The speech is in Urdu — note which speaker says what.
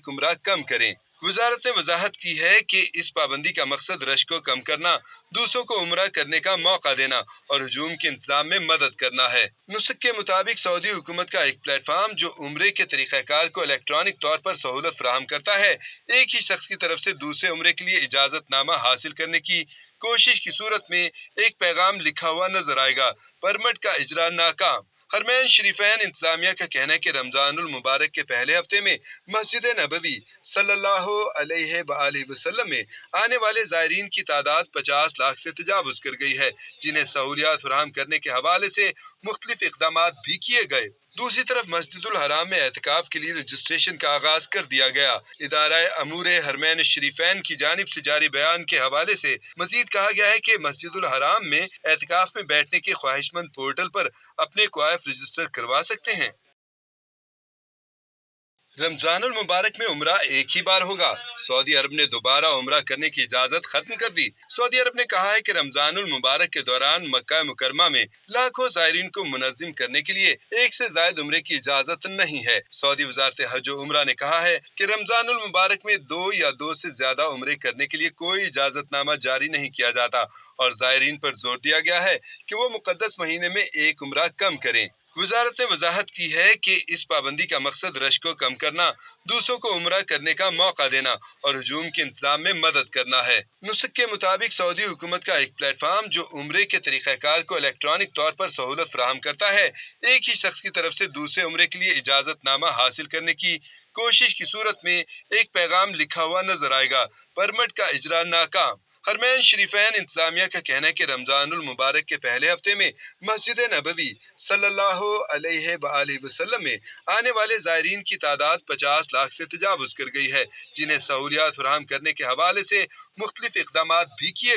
Speaker 1: ایک عمرہ کم کریں۔ وزارت نے وضاحت کی ہے کہ اس پابندی کا مقصد رش کو کم کرنا، دوسروں کو عمرہ کرنے کا موقع دینا اور ہجوم کے انتظام میں مدد کرنا ہے۔ نسق کے مطابق سعودی حکومت کا ایک پلیٹ فارم جو عمرے کے طریقہ کار کو الیکٹرانک طور پر سہولت فراہم کرتا ہے، ایک ہی شخص کی طرف سے دوسرے عمرے کے لیے اجازت نامہ حاصل کرنے کی کوشش کی صورت میں ایک پیغام لکھا ہوا نظر آئے گا۔ پرمٹ کا اجرا ناکام۔ حرمین شریفین انتظامیہ کا کہنا ہے کہ رمضان المبارک کے پہلے ہفتے میں مسجد نبوی صلی اللہ علیہ وآلہ وسلم میں آنے والے زائرین کی تعداد 50 لاکھ سے تجاوز کر گئی ہے، جنہیں سہولیات فراہم کرنے کے حوالے سے مختلف اقدامات بھی کیے گئے۔ دوسری طرف مسجد الحرام میں اعتکاف کے لیے رجسٹریشن کا آغاز کر دیا گیا۔ ادارہ امور حرمین شریفین کی جانب سے جاری بیان کے حوالے سے مزید کہا گیا ہے کہ مسجد الحرام میں اعتکاف میں بیٹھنے کے خواہش مند پورٹل پر اپنے کوائف رجسٹر کروا سکتے ہیں۔ رمضان المبارک میں عمرہ ایک ہی بار ہوگا۔ سعودی عرب نے دوبارہ عمرہ کرنے کی اجازت ختم کر دی۔ سعودی عرب نے کہا ہے کہ رمضان المبارک کے دوران مکہ مکرمہ میں لاکھوں زائرین کو منظم کرنے کے لیے ایک سے زائد عمرے کی اجازت نہیں ہے۔ سعودی وزارت حج و عمرہ نے کہا ہے کہ رمضان المبارک میں دو یا دو سے زیادہ عمرے کرنے کے لیے کوئی اجازت نامہ جاری نہیں کیا جاتا اور زائرین پر زور دیا گیا ہے کہ وہ مقدس مہینے میں ایک عمرہ کم کریں۔ وزارت نے وضاحت کی ہے کہ اس پابندی کا مقصد رش کو کم کرنا، دوسروں کو عمرہ کرنے کا موقع دینا اور ہجوم کے انتظام میں مدد کرنا ہے۔ نسق کے مطابق سعودی حکومت کا ایک پلیٹ فارم جو عمرے کے طریقہ کار کو الیکٹرانک طور پر سہولت فراہم کرتا ہے، ایک ہی شخص کی طرف سے دوسرے عمرے کے لیے اجازت نامہ حاصل کرنے کی کوشش کی صورت میں ایک پیغام لکھا ہوا نظر آئے گا۔ پرمٹ کا اجرا ناکام۔ حرمین شریفین انتظامیہ کا کہنا ہے کہ رمضان المبارک کے پہلے ہفتے میں مسجد نبوی صلی اللہ علیہ وآلہ وسلم میں آنے والے زائرین کی تعداد 50 لاکھ سے تجاوز کر گئی ہے، جنہیں سہولیات فراہم کرنے کے حوالے سے مختلف اقدامات بھی کیے گئے۔